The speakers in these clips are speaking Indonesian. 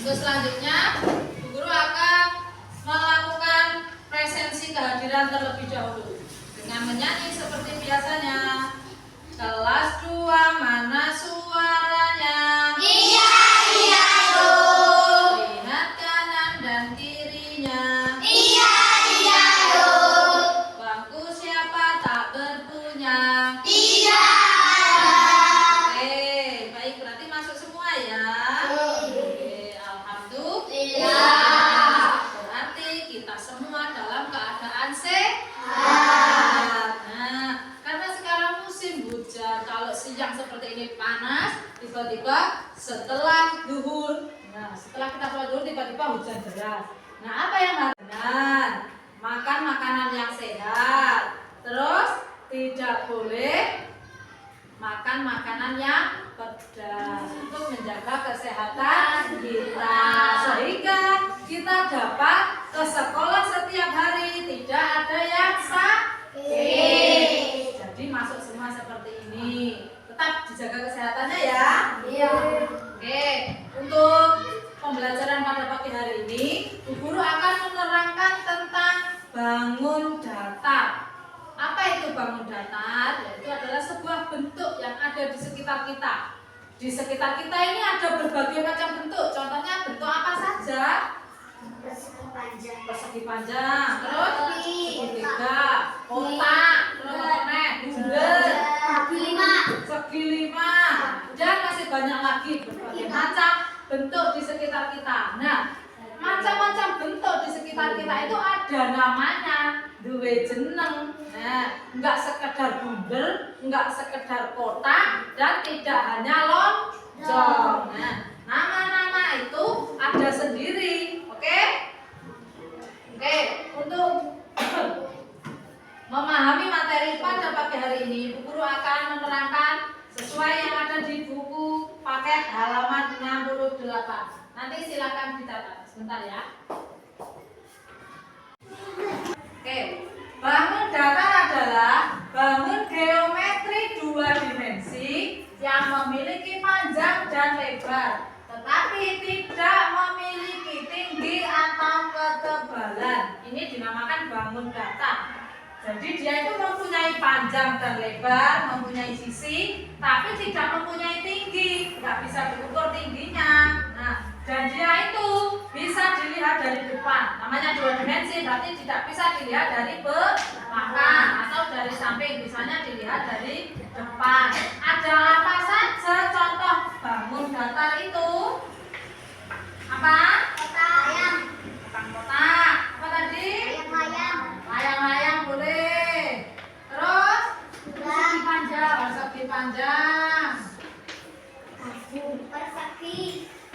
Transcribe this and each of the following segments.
Untuk selanjutnya, Bu Guru akan melakukan presensi kehadiran terlebih dahulu dengan menyanyi seperti biasanya. Kelas 2 mana suaranya? Iya, iya, Bu. Lihat kanan dan kirinya. Iya, iya, Bu. Bangku siapa tak berpunya? Tidak. Oke, baik, berarti masuk semua ya. Oke, Alhamdulillah. Berarti kita semua dalam keadaan sehat. Nah, karena sekarang musim hujan, kalau siang seperti ini panas, tiba-tiba setelah duhur, nah setelah kita sholat duhur tiba-tiba hujan deras. Nah, apa yang harus benar? Makan makanan yang sehat. Terus tidak boleh makan makanan yang pedas untuk menjaga kesehatan kita, sehingga kita dapat ke sekolah setiap hari, tidak ada yang sakit. Jadi masuk semua seperti ini. Tetap dijaga kesehatannya ya. Iya. Oke, untuk pembelajaran pada pagi hari ini, Bu Guru akan menerangkan tentang bangun datar. Apa itu bangun datar? Yaitu adalah sebuah bentuk yang ada di sekitar kita. Di sekitar kita ini ada berbagai macam bentuk. Contohnya bentuk apa saja? Persegi panjang, terus segitiga, kotak, terus bunder, segi lima. Dan masih banyak lagi berbagai macam bentuk di sekitar kita. Nah, macam-macam bentuk di sekitar kita itu ada namanya, duwe jeneng. Nah, enggak sekedar bunder, enggak sekedar kotak, dan tidak hanya lonjong. Nah, nama-nama itu ada sendiri. Oke? Oke, untuk memahami materi pada pagi hari ini, Bu Guru akan menerangkan sesuai yang ada di buku paket halaman 68. Nanti silakan dicatat sebentar ya. Oke, bangun datar adalah bangun geometri 2 dimensi yang memiliki panjang dan lebar, tetapi tidak memiliki tinggi atau ketebalan. Ini dinamakan bangun datar. Jadi dia itu mempunyai panjang dan lebar, mempunyai sisi, tapi tidak mempunyai tinggi, nggak bisa diukur tingginya. Nah, dan dia itu bisa dilihat dari depan. Namanya 2 dimensi, berarti tidak bisa dilihat dari belakang atau dari samping. Misalnya dilihat dari depan. Ada apa saja contoh bangun datar itu? Apa? Kotak. Apa tadi? Layang-layang boleh. Terus? Persegi panjang.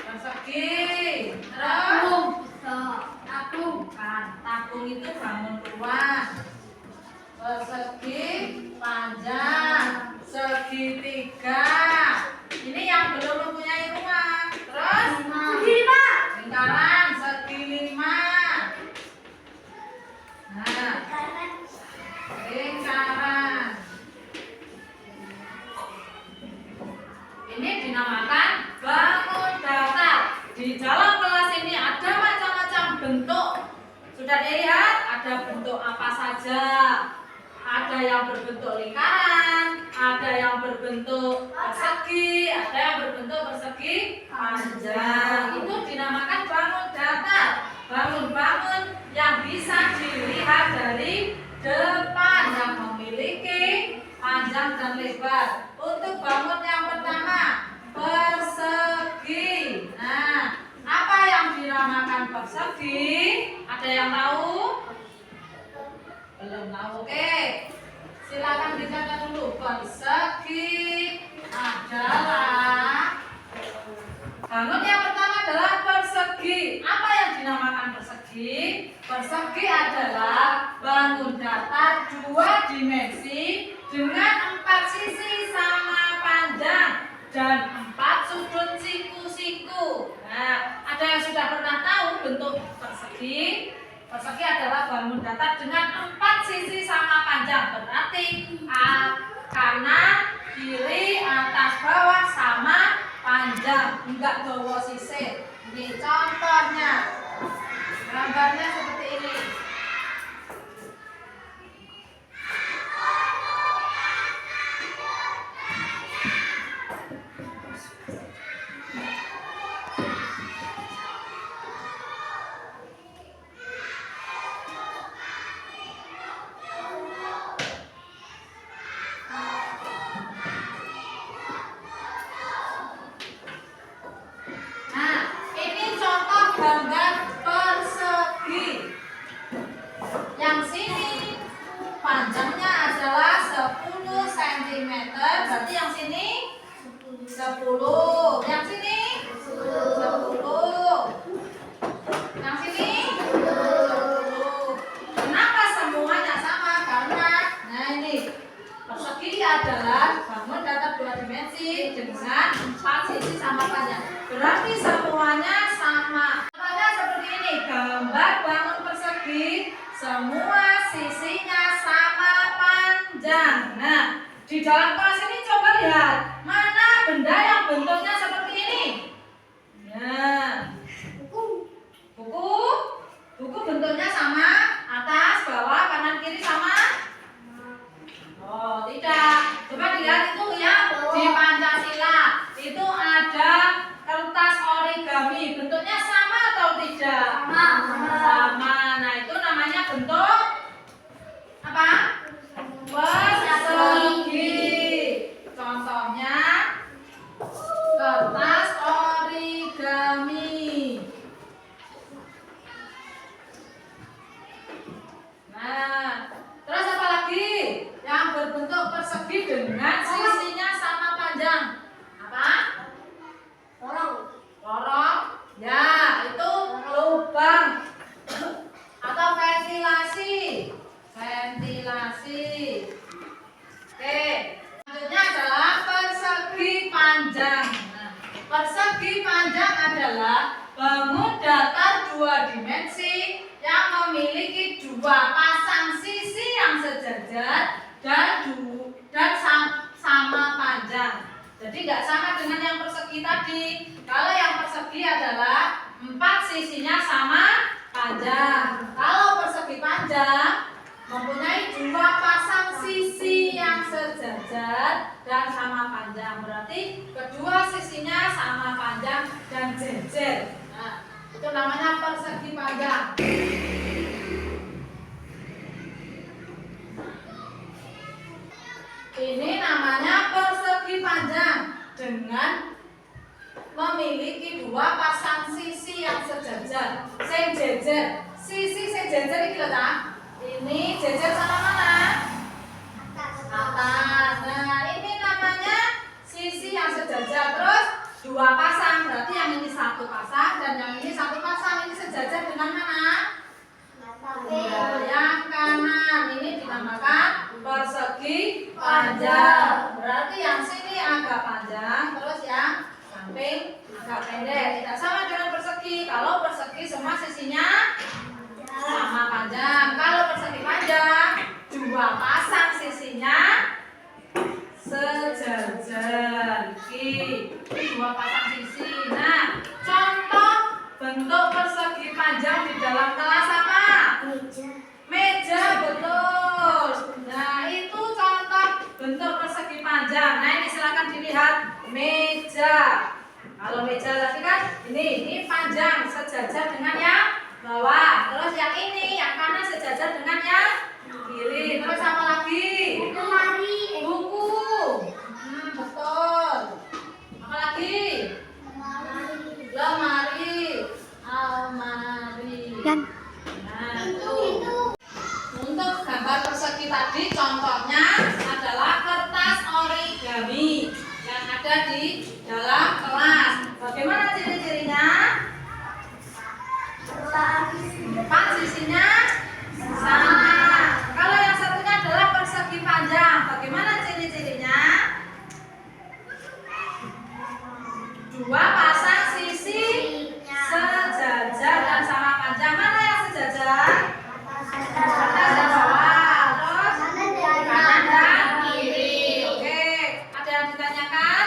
Persegi. Terus? Tabung itu bangun rumah. Persegi panjang. Segitiga. Ini yang belum mempunyai rumah. Terus? Lingkaran. Segi 5. Nah, lingkaran. Ini dinamakan bangun datar. Di dalam kelas ini ada macam-macam bentuk. Sudah dilihat? Ada bentuk apa saja? Ada yang berbentuk lingkaran, ada yang berbentuk persegi, ada yang berbentuk persegi panjang. Itu dinamakan bangun datar. Bangun-bangun yang bisa dilihat dari depan, yang memiliki panjang dan lebar. Untuk bangun yang pertama, persegi. Nah, apa yang dinamakan persegi? Ada yang tahu? Belum tahu. Oke, silakan dicatat dulu. Persegi adalah bangun yang pertama adalah persegi. Apa yang dinamakan persegi? Persegi adalah bangun datar 2 dimensi dengan 4 sisi sama panjang dan 4 sudut siku-siku. Nah, ada yang sudah pernah tahu bentuk persegi? Persegi adalah bangun datar dengan 4 sisi sama panjang. Berarti kanan, kiri, atas, bawah sama panjang. panjang, enggak dawa sisir. Ini contohnya. Gambarnya seperti ini. Gambar persegi. Yang sini panjangnya adalah 10 cm. Berarti yang sini 10. Yang sini 10. Yang sini 10. Kenapa semuanya sama? Karena ini persegi adalah bangun datar 2 dimensi dengan 4 sisi sama panjang. Berarti semuanya sama. Gambar bangun persegi, semua sisinya sama panjang. Nah, di dalam kelas ini coba lihat mana benda yang bentuknya seperti ini. Nah, buku bentuknya sama, atas, bawah, kanan, kiri sama. Oh, tidak. Coba dilihat itu ya di Pancasila itu ada kertas origami, bentuknya sama atau tidak? Sama. Nah, itu namanya bentuk apa? Persegi. Contohnya kertas origami. Nah, terus apa lagi? Yang berbentuk persegi dengan sisinya sama panjang. Apa? Lorong. Ya, itu lubang atau ventilasi. Oke, selanjutnya adalah persegi panjang. Nah, persegi panjang adalah bangun datar 2 dimensi yang memiliki 2 pasang sisi yang sejajar dan sama panjang. Jadi nggak sama dengan yang persegi tadi. Kalau yang persegi adalah 4 sisinya sama panjang. Kalau persegi panjang mempunyai 2 pasang sisi yang sejajar dan sama panjang. Berarti kedua sisinya sama panjang dan jejer. Nah, itu namanya persegi panjang. Ini namanya persegi panjang dengan memiliki 2 pasang sisi yang sejajar. Sejajar. Sisi sejajar ini loh, tak? Ini jejer sama mana? Atas. Nah, ini namanya sisi yang sejajar. Terus 2 pasang. Berarti yang ini 1 pasang dan yang ini 1 pasang. Ini sejajar dengan mana? Yang kanan. Ini dinamakan persegi panjang. Berarti yang sini agak panjang, terus yang samping agak pendek. Tidak sama dengan persegi. Kalau persegi semua sisinya sama panjang. Kalau persegi panjang 2 pasang sisinya sejajar. Ini 2 pasang sisi. Nah, contoh bentuk persegi panjang di dalam kelas apa? Meja, betul. Nah, itu contoh bentuk persegi panjang. Nah, ini silakan dilihat meja. Kalau meja tadi kan ini panjang sejajar dengan yang bawah. Terus yang ini yang kanan sejajar dengan yang kiri. Terus apa lagi? Buku. Betul. Apa lagi? Lemari. Almari. Nah, tuh. Untuk gambar persegi tadi contohnya adalah kertas origami yang ada di dalam kelas. Bagaimana ciri-cirinya? 4 sisinya sama. Kalau yang satunya adalah persegi panjang, bagaimana ciri-cirinya? 2 pasang sisi sejajar dan sama panjang. Mana yang sejajar? Atas dan bawah. Terus kanan dan kiri. Oke, ada yang ditanyakan?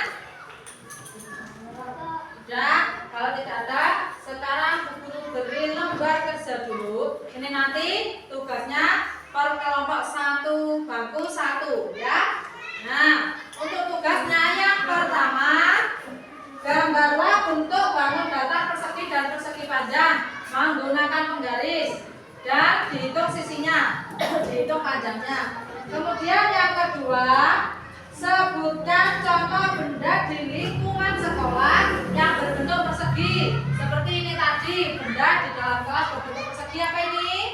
kedua, sebutkan contoh benda di lingkungan sekolah yang berbentuk persegi. Seperti ini tadi, benda di dalam kelas berbentuk persegi. Apa ini?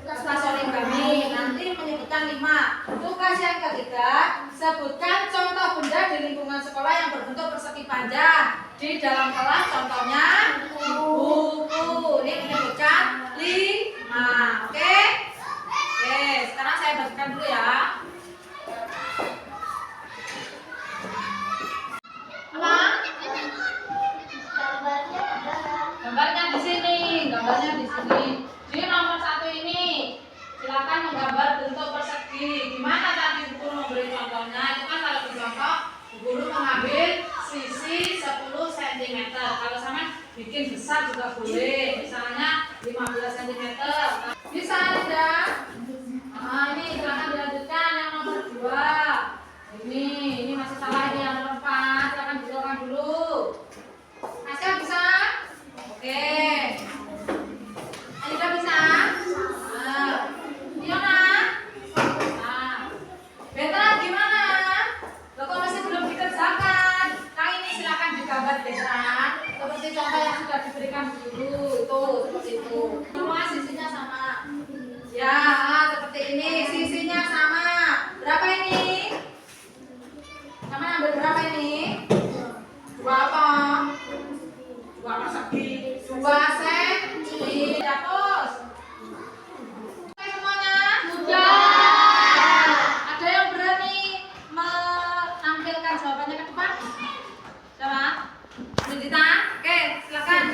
Kertas origami. Nanti menyebutkan 5. Tugas yang ketiga, sebutkan contoh benda di lingkungan sekolah yang berbentuk persegi panjang. Di dalam kelas contohnya buku. Ini menyebutkan 5. Oke? Oke, sekarang saya bacakan dulu ya. Apa? Gambarnya di sini. Di nomor 1 ini, silakan menggambar bentuk persegi. Gimana tadi guru memberi contohnya? Itu kan kalau di contoh, guru mengambil sisi 10 cm. Kalau sama bikin besar juga boleh. Misalnya 15 cm. Bisa ada? Nah, ini silakan dilanjutkan yang nomor 2. Ini masih salah, ini yang nomor 4. Silakan diulang dulu. Aska bisa? Oke. Aida bisa? Nah. Fiona? Nah. Veteran gimana? Loh, kok masih belum dikerjakan? Nah, ini silakan digambar veteran. Seperti contoh yang sudah diberikan dulu. Itu seperti itu. Semua sisinya sama. Ya, seperti ini. Sisinya sama. Berapa ini? Sama ambil berapa ini? 2 apa? 2 persegi. 2 senti. Hapus. Semuanya? Sudah. Ada yang berani menampilkan jawabannya ke depan? Coba. Dita? Oke, silakan.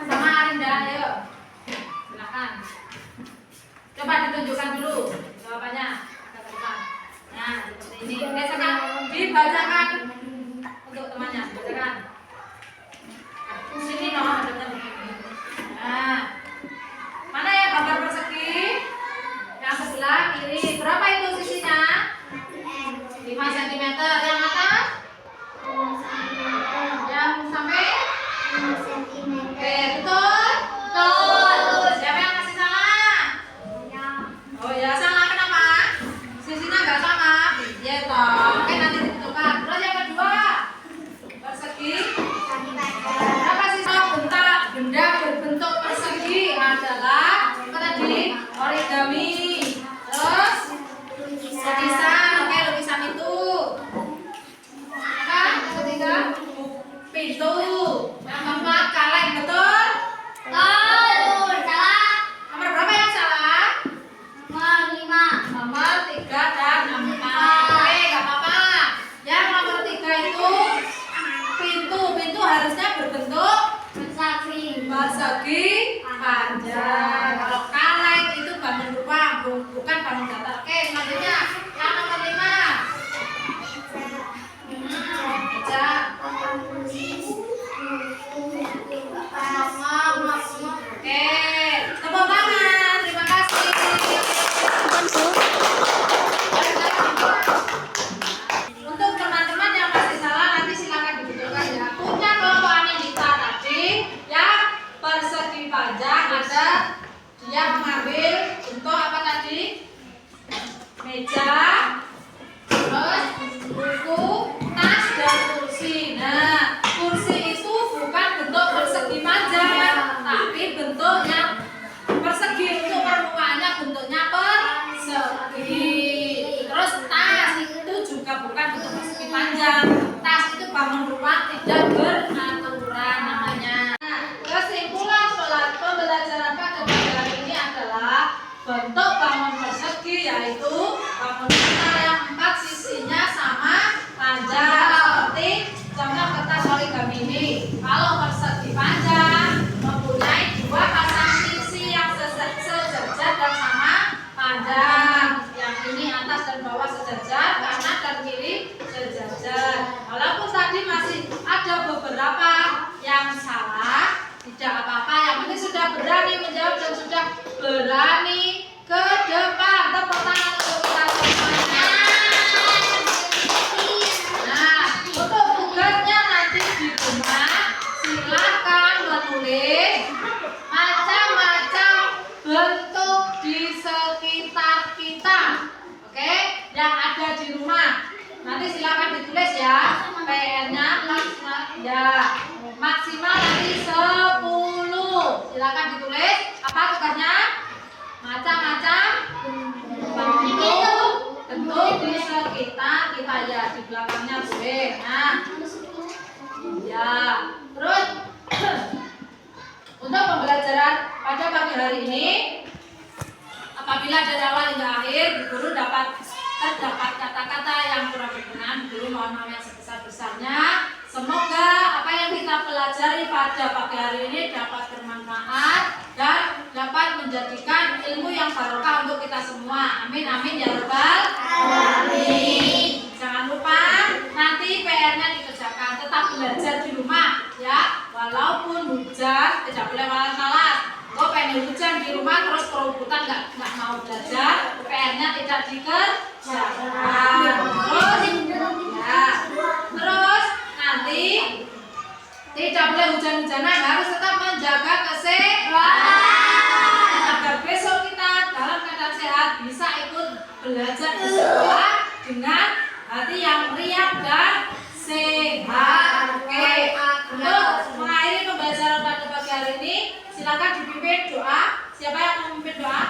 Sama Arinda, ayo. Silakan. Coba ditunjukkan dulu jawabannya ke depan. Nah, seperti ini. Oke, sekarang dibacakan untuk temannya. Bacakan. Sini no, ada begini. Nah, mana ya gambar persegi? Yang sebelah kiri. Berapa itu sisinya? 5 cm. Yang atas? Yang sampai? Oke, betul? Betul. Siapa yang masih salah? Oh ya, salah kenapa? Sisinya nggak sama. Ya toh. Oke, nanti ditentukan. Terus yang kedua, persegi. Apa sih benda berbentuk persegi adalah apa tadi? Origami. Terus lukisan. Oke, lukisan itu. Apa? Yang ketiga, pintu. Yang keempat, kaleng. Betul? Betul. Salah. Nomor berapa yang salah? Nomor 5. Nomor 3 dan 4. Oke, nggak apa-apa. Yang nomor 3 itu pintu. Pintu harusnya berbentuk persegi panjang. Kalau kaleng itu bangun rumah, bukan bangun datar. Oke, selanjutnya yang nomor 5. Baca. Oke, tepuk tangan. Terima kasih. Untuk teman-teman yang masih salah nanti silakan dibetulkan ya. Punya kelompok Anindita tadi yang persegi panjang ada dia mengambil bentuk apa tadi? Meja, terus buku, tas dan kursi. Nah, kursi itu bukan bentuk persegi panjang, tapi bentuknya persegi. Untuk permukaannya bentuknya persegi. Terus tas itu juga bukan bentuk persegi panjang. Tas itu bangun rumah tidak beraturan namanya. Nah, kesimpulan pembelajaran pada pelajaran ini adalah bentuk bangun persegi yaitu bangun rumah yang 4 sisinya sama panjang seperti contoh kertas origami ini. Kalau persegi panjang mempunyai 2 pasang sisi yang sejajar dan sama panjang. Yang ini atas dan bawah sejajar, kanan dan kiri sejajar. Walaupun tadi masih ada beberapa yang salah, tidak apa-apa. Yang penting sudah berani menjawab dan sudah berani ke depan. Tepuk tangan untuk kita semuanya. Nah, untuk tugasnya nanti di rumah silakan menulis macam-macam bentuk di sekitar yang ada di rumah. Nanti silakan ditulis ya. PR-nya maksimal nanti 10. Silakan ditulis. Apa tugasnya? Macam-macam bentuk di sekitar kita ya, di belakangnya boleh. Nah, ya. Terus untuk pembelajaran pada pagi hari ini, apabila dari awal hingga akhir guru terdapat kata-kata yang kurang berkenan, guru mohon maaf yang sebesar-besarnya. Semoga apa yang kita pelajari pada pagi hari ini dapat bermanfaat dan dapat menjadikan ilmu yang barokah untuk kita semua. Amin amin ya rabbal alamin. Jangan lupa nanti PR-nya dikerjakan, tetap belajar di rumah ya. Walaupun hujan tidak boleh malas-malas. Kok pengen hujan di rumah terus kerubutan nggak mau belajar, PR-nya tidak dikerjakan. Terus nanti tidak boleh hujan-hujanan, harus tetap menjaga kesehatan agar besok kita dalam keadaan sehat bisa ikut belajar di sekolah dengan hati yang riang dan sehat. Oke, untuk mengakhiri pembelajaran pada pagi hari ini silakan dipimpin doa. Siapa yang mau memimpin doa?